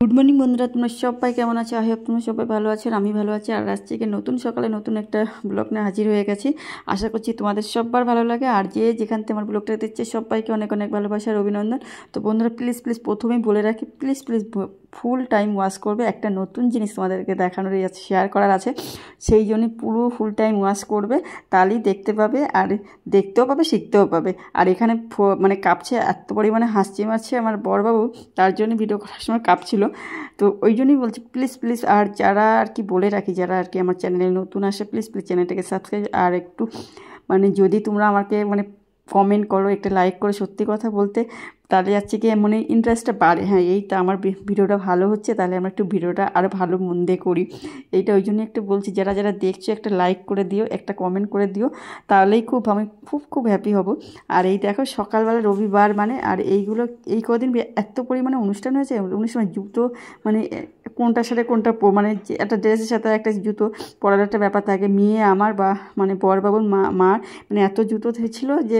Good morning বন্ধুরা, তোমরা সবাই কেমন আছো? আই হোপ তোমরা সবাই ভালো আছো আর আমি ভালো আছি। আর আজ থেকে নতুন সকালে নতুন একটা ব্লগ নিয়ে হাজির হয়ে গেছি। আশা করছি তোমাদের সবার ভালো লাগে। আর যে যেখান থেকে আমার ব্লগটা দেখছে সবাইকে অনেক অনেক ভালোবাসা আর অভিনন্দন। তো বন্ধুরা প্লিজ প্রথমেই বলে রাখি, প্লিজ ফুল টাইম ওয়াচ করবে। একটা নতুন জিনিস তোমাদেরকে দেখানোর শেয়ার করার আছে, সেই জন্যই পুরো ফুল টাইম ওয়াচ করবে, তাহলেই দেখতে পাবে আর দেখতেও পাবে, শিখতেও পাবে। আর এখানে মানে কাঁপছে, এত পরিমাণে হাসি মারছে আমার বড়বাবু, তার জন্য ভিডিও করার সময় কাঁপছিল। তো ওই জন্যই বলছি প্লিজ আর যারা আর কি বলে রাখি, যারা আর কি আমার চ্যানেলে নতুন আসে, প্লিজ চ্যানেলটাকে সাবস্ক্রাইব আর একটু মানে যদি তোমরা আমাকে মানে কমেন্ট করো, একটা লাইক করো, সত্যি কথা বলতে তাহলে যাচ্ছে কি মানে ইন্টারেস্টটা বাড়ে। হ্যাঁ, এইটা আমার ভিডিওটা ভালো হচ্ছে, তাহলে আমরা একটু ভিডিওটা আরও ভালো মন দিয়ে করি। এইটা ওই জন্য একটু বলছি, যারা যারা দেখছো একটা লাইক করে দিও, একটা কমেন্ট করে দিও, তাহলেই আমি খুব হ্যাপি হব। আর এই দেখো সকালবেলা রবিবার মানে, আর এইগুলো এই কদিন এত পরিমাণে অনুষ্ঠান হয়েছে, অনুষ্ঠানে জুতো মানে কোনটার সাথে কোনটা মানে একটা ড্রেসের সাথে একটা জুতো পরার একটা ব্যাপার থাকে। মেয়ে আমার বা মানে বরবাবুর মার মানে এত জুতো ছিল যে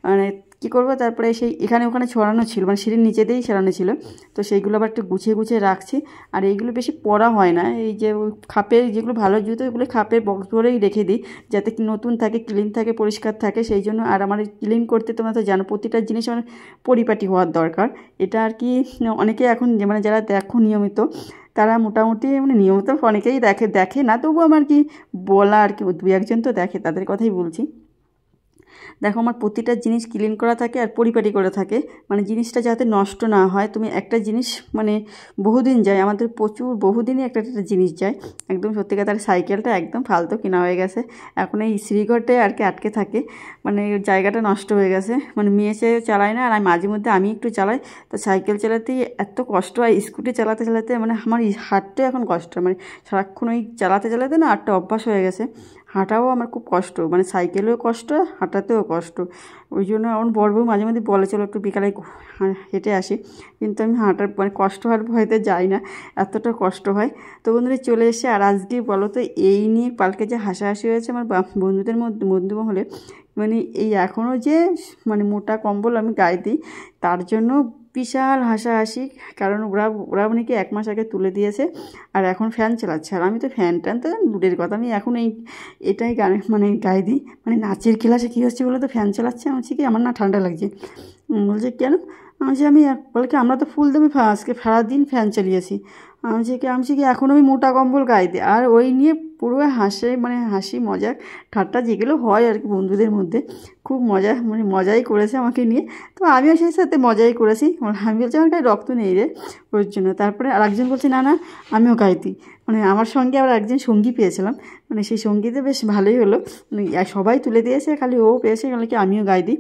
মানে কী করবো। তারপরে সেই এখানে ওখানে ছড়ানো ছিল, মানে সিঁড়ির নিচে দিয়েই ছড়ানো ছিল। তো সেইগুলো আবার একটু গুছিয়ে রাখছি। আর এইগুলো বেশি পরা হয় না, এই যে খাপের যেগুলো ভালো জুতো ওইগুলো খাপের বক্স ভরেই রেখে দিই, যাতে নতুন থাকে, ক্লিন থাকে, পরিষ্কার থাকে, সেই জন্য। আর আমার ক্লিন করতে তোমরা তো জানো প্রতিটা জিনিস আমার পরিপাটি হওয়ার দরকার। এটা আর কি অনেকে এখন মানে যারা দেখো নিয়মিত, তারা মোটামুটি মানে নিয়মিত অনেকেই দেখে না, তবুও আমার কি বলা আর কি, দু একজন তো দেখে, তাদের কথাই বলছি। দেখো আমার প্রতিটা জিনিস ক্লিন করা থাকে আর পরিপাটি করা থাকে, মানে জিনিসটা যাতে নষ্ট না হয়। তুমি একটা জিনিস মানে বহুদিন যায়, আমাদের প্রচুর বহুদিনই একটা জিনিস যায়। একদম সত্যি কথা, সাইকেলটা একদম ফালতু কেনা হয়ে গেছে, এখন এই শ্রীঘটে আর কি আটকে থাকে, মানে জায়গাটা নষ্ট হয়ে গেছে। মানে মেয়ে চেয়ে চালায় না, আর মাঝে মধ্যে আমি একটু চালাই। তো সাইকেল চালাতেই এত কষ্ট হয়, স্কুটি চালাতে মানে আমার হাঁটতে এখন কষ্ট, মানে সারাক্ষণ ওই চালাতে না হাঁটতে অভ্যাস হয়ে গেছে। হাঁটাও আমার খুব কষ্ট, মানে সাইকেলেও কষ্ট, হাঁটাতেও কষ্ট। ওই জন্য আমার বড়বউ মাঝে মধ্যে বলে চলো একটু বিকালে হেঁটে আসি, কিন্তু আমি হাঁটার মানে কষ্ট হওয়ার ভয়তে যাই না, এতটা কষ্ট হয়। তো বন্ধুরা চলে এসে, আর আজকে বলো তো এই নিয়ে কালকে যে হাসাহাসি হয়েছে আমার বন্ধুদের মধ্যে বন্ধুমহলে, মানে এই এখনও যে মানে মোটা কম্বল আমি গায়ে দিই, তার জন্য বিশাল হাসাহাসি। কারণ ওরা মানে কি 1 মাস আগে তুলে দিয়েছে, আর এখন ফ্যান চালাচ্ছে, আর আমি তো ফ্যান তো দূরের কথা, আমি এখন এটাই মানে গায়ে দিই। মানে নাচের ক্লাসে কী হচ্ছে বলে তো ফ্যান চালাচ্ছে, আমি বলছি কি আমার না ঠান্ডা লাগছে। বলছে কেন? আমি বলে কি আমরা তো ফুল দামে আজকে সারাদিন ফ্যান চালিয়েছি। আমি কি এখন আমি মোটা কম্বল গায়ে দিই। আর ওই নিয়ে পুরো মানে হাসি মজা ঠাট্টা যেগুলো হয় আর কি বন্ধুদের মধ্যে, খুব মানে মজাই করেছে আমাকে নিয়ে। তো আমিও সেই সাথে মজাই করেছি। আমি বলছি আমার গায়ে রক্ত নেই রে, ওর জন্য। তারপরে আরেকজন বলছে না আমিও গায়ে দিই। মানে আমার সঙ্গে আবার একজন সঙ্গী পেয়েছিলাম, মানে সেই সঙ্গীতে বেশ ভালোই হলো, মানে সবাই তুলে দিয়েছে, খালি ও পেয়েছে, কি আমিও গায়ে দিই।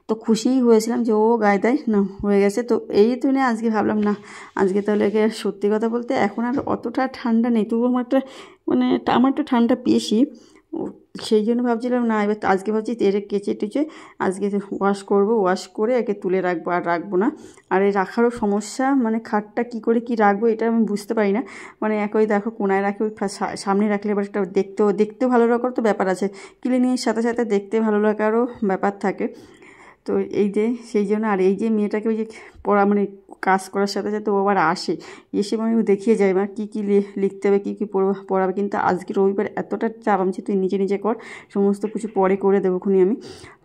তো খুশিই হয়েছিলাম যে ও গায়ে দেয় না, হয়ে গেছে। তো এই তো নিয়ে আজকে ভাবলাম না, আজকে তাহলে সত্যি কথা বলতে এখন আর অতটা ঠান্ডা নেই, তবুও আমার মানে আমার একটু ঠান্ডা বেশি, সেই জন্য ভাবছিলাম না, এবার আজকে ভাবছি এর কেচে টেচে আজকে ওয়াশ করব, ওয়াশ করে একে তুলে রাখবো, আর রাখবো না। আর এই রাখারও সমস্যা, মানে খাটটা কী করে কি রাখবো এটা আমি বুঝতে পারি না। মানে একই দেখো কোনায় রাখি, ওই সামনে রাখলে এবার একটা দেখতেও ভালো লাগার তো ব্যাপার আছে, ক্লিনিংয়ের সাথে সাথে দেখতে ভালো লাগারও ব্যাপার থাকে। তো এই যে সেই জন্য, আর এই যে মেয়েটাকে ওই যে মানে কাজ করার সাথে সাথে ও আবার এসে মানে দেখিয়ে যায় মা কী লিখতে হবে, কী পড়াবে। কিন্তু আজকে রবিবার এতটা চাপ, আমি তুই নিজে কর, সমস্ত কিছু পরে করে দেবো খুনি আমি।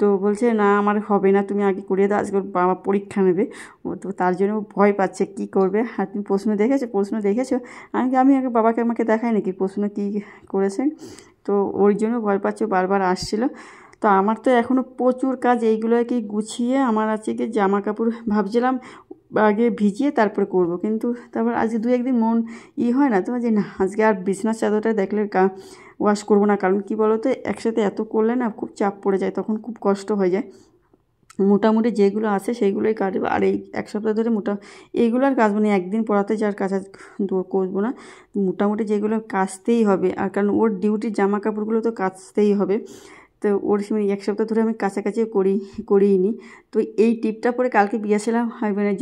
তো বলছে না আমার হবে না, তুমি আগে করিয়ে দাও, আজকে ওর বাবা পরীক্ষা নেবে। ও তো তার জন্য ভয় পাচ্ছে কী করবে। আর তুমি প্রশ্ন দেখেছো? আমি আগে বাবাকে আমাকে দেখাই নাকি প্রশ্ন কী করেছে। তো ওই জন্য ভয় পাচ্ছে, বারবার আসছিলো। তো আমার তো এখনও প্রচুর কাজ, এইগুলোকে গুছিয়ে আমার আছে কি জামা কাপড় ভাবছিলাম আগে ভিজিয়ে তারপরে করব, কিন্তু তারপর আজকে 2-1 দিন মন হয় না, তোমার যে না আজকে আর বিছনার চাদরটা দেখলে ওয়াশ করবো না। কারণ কি বলো তো, একসাথে এত করলে না খুব চাপ পড়ে যায়, তখন খুব কষ্ট হয়ে যায়। মোটামুটি যেগুলো আছে সেইগুলোই কাটবো। আর এই 1 সপ্তাহ ধরে এইগুলো আর কাচবো না, একদিন পড়াতে যার কাছা করবো না। মোটামুটি যেগুলো কাচতেই হবে, আর কারণ ওর ডিউটির জামা কাপড়গুলো তো কাচতেই হবে। তো ওর 1 সপ্তাহ ধরে আমি কাছাকাছিও করিনি। তো এই টিপটা পরে কালকে গিয়েছিলাম মানে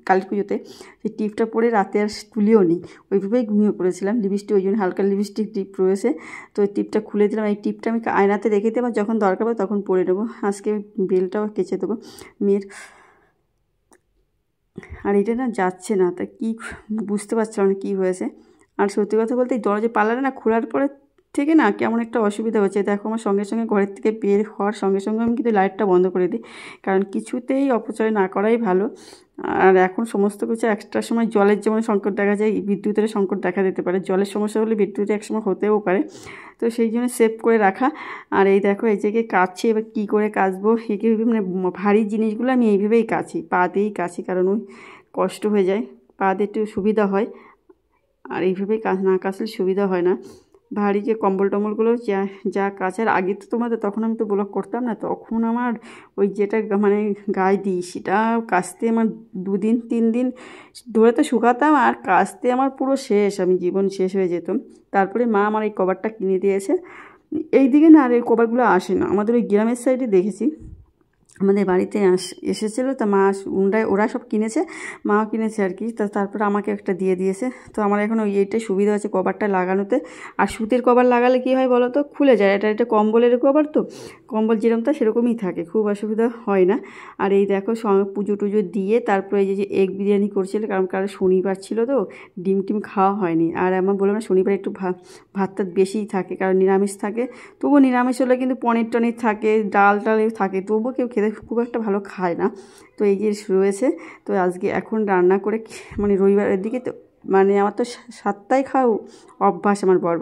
কালী পুজোতে, সেই টিপটা পরে রাতে আর তুলিও নি, ওইভাবেই ঘুমিয়ে পড়েছিলাম। লিপস্টিক ওই জন্য হালকা লিপস্টিক টিপ রয়েছে, তো ওই টিপটা খুলে দিলাম। এই টিপটা আমি আয়নাতে রেখে দিই, আমার যখন দরকার হবে তখন পরে নেবো। আজকে বেলটাও কেচে দেবো মেয়ের। আর এটা না যাচ্ছে না, তা কী বুঝতে পারছিলাম না কী হয়েছে। আর সত্যি কথা বলতে এই দরজা পাল্লাটা না খোলার পরে থেকে না কেমন একটা অসুবিধা হচ্ছে। দেখো আমার সঙ্গে সঙ্গে ঘরের থেকে বের হওয়ার সঙ্গে সঙ্গে আমি কিন্তু লাইটটা বন্ধ করে দিই, কারণ কিছুতেই অপচয় না করাই ভালো। আর এখন সমস্ত কিছু একটা সময় জলের যেমন সংকট দেখা যায়, বিদ্যুতের সংকট দেখা দিতে পারে, জলের সমস্যা হলে বিদ্যুতের একসময় হতেও পারে। তো সেই জন্য সেভ করে রাখা। আর এই দেখো এই যে কাচছি, এবার কী করে কাচবো একে, মানে ভারী জিনিসগুলো আমি এইভাবেই কাচি, পা দিয়েই কাচি, কারণ ওই কষ্ট হয়ে যায়, পা দিয়ে একটু সুবিধা হয়। আর এইভাবেই না কাচলে সুবিধা হয় না। ভারী যে কম্বল টম্বলগুলো যা কাচার আগে তো তোমাদের, তখন আমি তো ব্লগ করতাম না, তখন আমার ওই যেটা মানে গায়ে দিই সেটা কাচতে আমার 2 দিন 3 দিন ধরে তো শুকাতাম, আর কাচতে আমার পুরো শেষ, আমি জীবন শেষ হয়ে যেত। তারপরে মা আমার এই কভারটা কিনে দিয়েছে। এই দিকে না আর এই কভারগুলো আসে না, আমাদের ওই গ্রামের সাইডে দেখেছি আমাদের বাড়িতে এসেছিলো, তা মা ওরা সব কিনেছে, মাও কিনেছে আর কি। তারপরে আমাকে একটা দিয়ে দিয়েছে। তো আমার এখন এইটাই সুবিধা আছে কভারটা লাগানোতে। আর সুতির কভার লাগালে কী হয় বলো তো, খুলে যায়। এটা কম্বলের কভার, তো কম্বল যেরকমটা সেরকমই থাকে, খুব অসুবিধা হয় না। আর এই দেখো পুজো টুজো দিয়ে তারপরে এই যে এগ বিরিয়ানি করছিল, কারণ শনিবার ছিল তো ডিম টিম খাওয়া হয়নি। আর আমার বললাম না শনিবার একটু ভাতটা বেশিই থাকে, কারণ নিরামিষ থাকে। তবুও নিরামিষ হলে কিন্তু পনির টনির থাকে, ডাল টালেও থাকে, তবুও কেউ খেতে খুব একটা ভালো খায় না। তো এই যে রয়েছে, তো আজকে এখন রান্না করে মানে রবিবারের দিকে তো মানে আমার তো 7টায় খাওয়া অভ্যাস আমার বর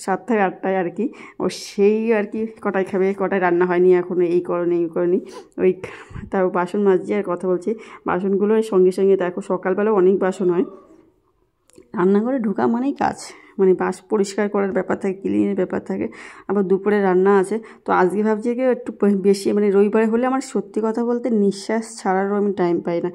7টায় 8টায় আর কি। ও সেই আর কি কটায় খাবে, কটায় রান্না হয়নি এখনও, এই করনি ওই তাও বাসন মাজছি আর কথা বলছি। বাসনগুলো সঙ্গে সঙ্গে দেখো সকালবেলাও অনেক বাসন হয়, রান্নাঘরে ঢোকা মানেই কাজ, মানে বাস পরিষ্কার করার ব্যাপার থাকে, ক্লিনের ব্যাপার থাকে, আবার দুপুরে রান্না আছে। তো আজকে ভাবছি কি একটু বেশি, মানে রবিবারে হলে আমার সত্যি কথা বলতে নিঃশ্বাস ছাড়ারও আমি টাইম পাই না,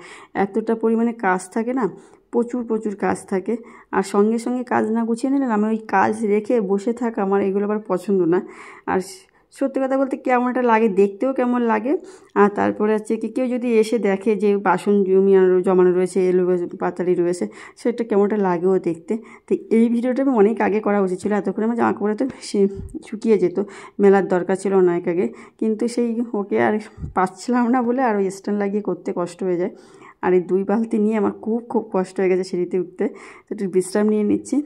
এতটা পরিমাণে কাজ থাকে না, প্রচুর কাজ থাকে। আর সঙ্গে সঙ্গে কাজ না গুছিয়ে নিলে আমি ওই কাজ রেখে বসে থাকা আমার এগুলো আবার পছন্দ না। আর সত্যি কথা বলতে কেমন একটা লাগে, দেখতেও কেমন লাগে। আর তারপরে হচ্ছে কি কেউ যদি এসে দেখে যে বাসন জমানো রয়েছে, এলো পাতালি রয়েছে, সেটা কেমনটা লাগেও দেখতে। তো এই ভিডিওটা আমি অনেক আগে করা উচিত ছিল, এতক্ষণে আমার জামা কাপড়ে তো শুকিয়ে যেত, মেলার দরকার ছিল অনেক আগে, কিন্তু সেই ওকে আর পাচ্ছিলাম না বলে আর ওই স্ট্যান্ড লাগিয়ে করতে কষ্ট হয়ে যায়। আর এই 2 বালতি নিয়ে আমার খুব কষ্ট হয়ে গেছে সিঁড়িতে উঠতে। তো একটু বিশ্রাম নিয়ে নিচ্ছি।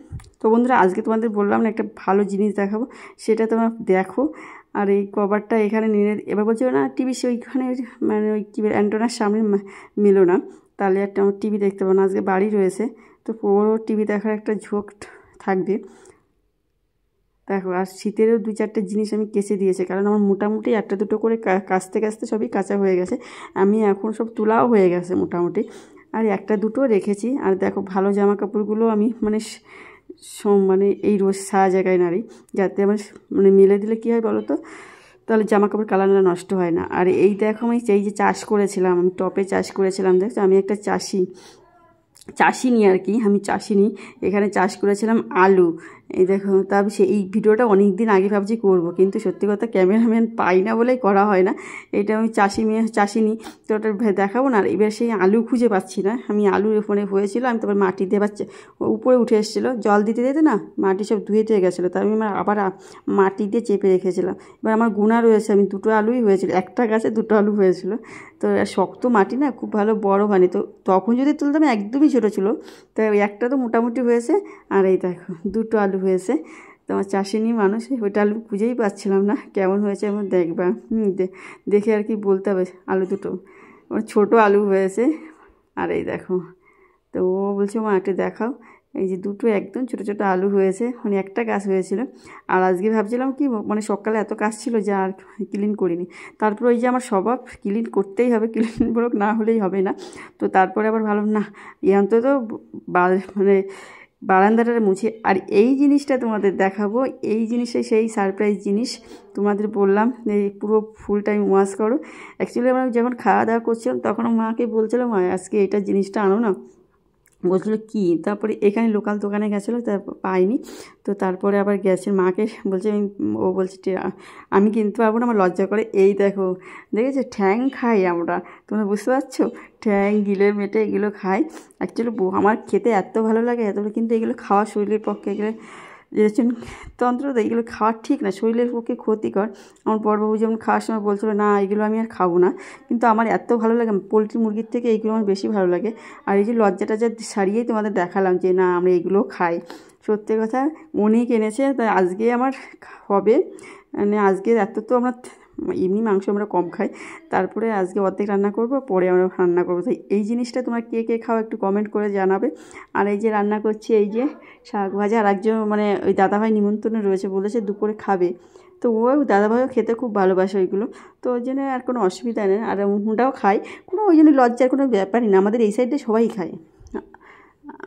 তো বন্ধুরা আজকে তোমাদের বললাম না একটা ভালো জিনিস দেখাবো, সেটা তোমরা দেখো। আর এই কভারটা এখানে নিয়ে এবার বলছে না টিভি ওইখানে মানে ওই কী অ্যান্টেনার সামনে মিলো না, তাহলে একটা আমার টিভি দেখতে পাবো না। আজকে বাড়ি রয়েছে, তো পুরো টিভি দেখার একটা ঝোঁক থাকবে। দেখো আর শীতেরও 2-4টে জিনিস আমি কেচে দিয়েছি, কারণ আমার মোটামুটি 1-2 করে কাচতে সবই কাঁচা হয়ে গেছে, আমি এখন সব তোলাও হয়ে গেছে মোটামুটি। আর 1-2 রেখেছি। আর দেখো ভালো জামা কাপড়গুলো আমি মানে মানে এই রোজ সারা জায়গায় নাড়ি, যাতে আমার মানে মেলে দিলে কী হয় বলো তো, তাহলে জামা কাপড় কালারটা নষ্ট হয় না। আর এই দেখো আমি এই যে চাষ করেছিলাম, আমি টপে চাষ করেছিলাম, দেখছো আমি একটা চাষিনি আর কি, আমি চাষিনি, এখানে চাষ করেছিলাম আলু। এই দেখো তারপর এই ভিডিওটা অনেক দিন আগে ভাবছি করব, কিন্তু সত্যি কথা ক্যামেরাম্যান পাই না বলেই করা হয় না। এটা আমি চাষিনি, তো ওটা দেখাবো না। আর এবার সেই আলু খুঁজে পাচ্ছি না, আমি আলু ফোনে হয়েছিল, আমি তারপর মাটি দিয়ে উপরে উঠে এসেছিলো, জল দিতে না মাটি সব ধুয়ে গেছিলো, তাই আমি আবার মাটি দিয়ে চেপে রেখেছিলাম। এবার আমার গুণা রয়েছে, আমি 2টো আলুই হয়েছিল, একটা গাছে 2টো আলু হয়েছিল। তো শক্ত মাটি না, খুব ভালো বড় হয়নি, তো তখন যদি তুলতাম একদমই ছোটো ছিল, তো একটা তো মোটামুটি হয়েছে। আর এই দেখো 2টো আলু হয়েছে। তোমার চাষিনি মানুষ, ওইটা আলু খুঁজেই পাচ্ছিলাম না, কেমন হয়েছে আমার দেখবা, দেখে আর কি বলতে হবে। আলু 2টো ছোটো আলু হয়েছে। আর এই দেখো, তো ও বলছে মা একটু দেখাও, এই যে 2টো একদম ছোটো আলু হয়েছে, মানে একটা গাছ হয়েছিল। আর আজকে ভাবছিলাম কি মানে সকালে এত কাজ ছিল যে আর ক্লিন করিনি। তারপর ওই যে আমার স্বভাব ক্লিন করতেই হবে, ক্লিন ব্লগ না হলেই হবে না। তো তারপরে আবার ভাবলাম না অন্তত মানে বারান্দাটা মুছি। আর এই জিনিসটা তোমাদের দেখাবো, এই জিনিসটা সেই সারপ্রাইজ জিনিস, তোমাদের বললাম এই পুরো ফুল টাইম ওয়াশ করো। অ্যাকচুয়ালি আমরা যখন খাওয়া দাওয়া করছিলাম তখন মাকে বলছিলাম মা আজকে এটা জিনিসটা আনো না, বলছিলো কী, তারপরে এখানে লোকাল দোকানে গেছিলো, তা পাইনি। তো তারপরে আবার গেছে মাকে বলছে, ও বলছে আমি কিনতে পারবো না, আমার লজ্জা করে। এই দেখো দেখেছো ঠ্যাং খাই আমরা, তোমরা বুঝতে পারছো, ঠ্যাং গিলে মেটে এগুলো খাই। অ্যাকচুয়ালি আমার খেতে এত ভালো লাগে, কিন্তু এগুলো খাওয়া শরীরের পক্ষে এগুলো রেচন তন্ত্র তো এইগুলো খাওয়া ঠিক না, শরীরের পক্ষে ক্ষতিকর। আমার বড়বাবু যেমন খাওয়ার সময় বলছিল না এগুলো আমি আর খাবো না, কিন্তু আমার এত ভালো লাগে, পোলট্রি মুরগির থেকে এইগুলো আমার বেশি ভালো লাগে। আর এই যে লজ্জাটা যা সারিয়েই তোমাদের দেখালাম যে না আমরা এগুলোও খাই। সত্যি কথা অনেক এনেছে, তাই আজকে আমার হবে, মানে আজকে এত তো আমরা এমনি মাংস আমরা কম খাই, তারপরে আজকে অর্ধেক রান্না করব, পরে আমরা রান্না করবো। তাই এই জিনিসটা তোমরা কে কে খাও একটু কমেন্ট করে জানাবে। আর এই যে রান্না করছি এই যে শাক ভাজা, আর একজন মানে ওই দাদাভাই নিমন্ত্রণে রয়েছে, বলেছে দুপুরে খাবে, তো ওই দাদাভাইও খেতে খুব ভালোবাসে ওইগুলো, তো ওই জন্য আর কোনো অসুবিধা নেই। আর ওটাও খাই, কোনো ওই জন্য লজ্জার কোনো ব্যাপারই না, আমাদের এই সাইডে সবাই খায়,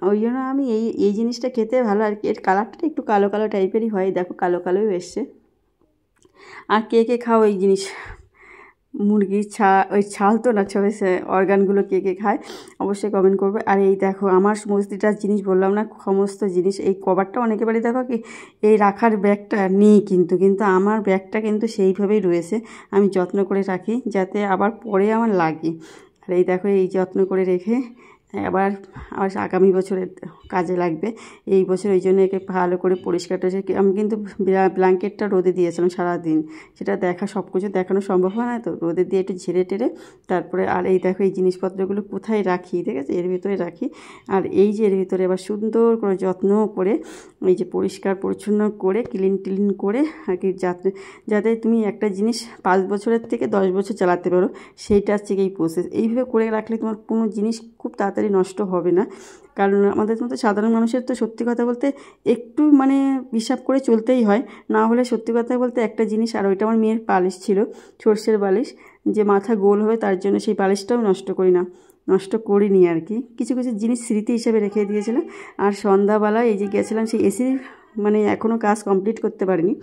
ওই জন্য আমি এই জিনিসটা খেতে ভালো। আর কি এর কালারটা একটু কালো কালো টাইপেরই হয়, দেখো কালো কালোই এসছে। আর কে কে খাও এই জিনিস, মুরগির ওই ছাল তো না, সে অর্গানগুলো কে কে খায় অবশ্যই কমেন্ট করবে। আর এই দেখো আমার সমস্তটা জিনিস বললাম না, সমস্ত জিনিস, এই কভারটা অনেকে বাড়ি দেখো কি এই রাখার ব্যাগটা নেই, কিন্তু আমার ব্যাগটা কিন্তু সেইভাবেই রয়েছে, আমি যত্ন করে রাখি যাতে আবার পরে আমার লাগে। আর এই দেখো এই যত্ন করে রেখে আবার আগামী বছরের কাজে লাগবে, এই বছর ওই জন্য একে ভালো করে পরিষ্কার টরিষ্কার। আমি কিন্তু ব্ল্যাঙ্কেটটা রোদে দিয়েছিলাম সারাদিন, সেটা সব কিছু দেখানো সম্ভব হয় না, তো রোদে দিয়ে একটু ঝেড়ে টেরে তারপরে। আর এই দেখো এই জিনিসপত্রগুলো কোথায় রাখি, ঠিক আছে, এর ভিতরে রাখি। আর এই যে এর ভিতরে এবার সুন্দর করে যত্ন করে এই যে পরিষ্কার পরিচ্ছন্ন করে ক্লিন করে আর কি, যাতে তুমি একটা জিনিস 5 বছরের থেকে 10 বছর চালাতে পারো, সেইটা হচ্ছে এই প্রসেস। এইভাবে করে রাখলে তোমার কোনো জিনিস খুব তাড়াতাড়ি নষ্ট হবে না। কারণ আমাদের মতো সাধারণ মানুষের তো সত্যি কথা বলতে একটু মানে হিসাব করে চলতেই হয়, না হলে সত্যি কথা বলতে একটা জিনিস। আর ওইটা আমার মেয়ের পালিশ ছিল, সর্ষের বালিশ, যে মাথা গোল হবে তার জন্য, সেই পালিশটাও নষ্ট করিনি আর কি, কিছু কিছু জিনিস স্মৃতি হিসেবে রেখে দিয়েছিলাম। আর সন্ধ্যাবেলা এই যে গেছিলাম সেই এসির, মানে এখনও কাজ কমপ্লিট করতে পারিনি,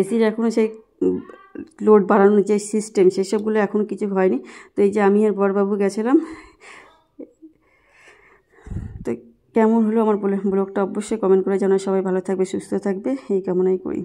এসির এখনও সেই লোড বাড়ানোর যে সিস্টেম সেসবগুলো এখনও কিছু হয়নি। তো এই যে আমি আর বড়বাবু গেছিলাম। তো কেমন হলো আমার ব্লগটা অবশ্যই কমেন্ট করে জানাও। সবাই ভালো থাকবে, সুস্থ থাকবে, এই কামনাই করি।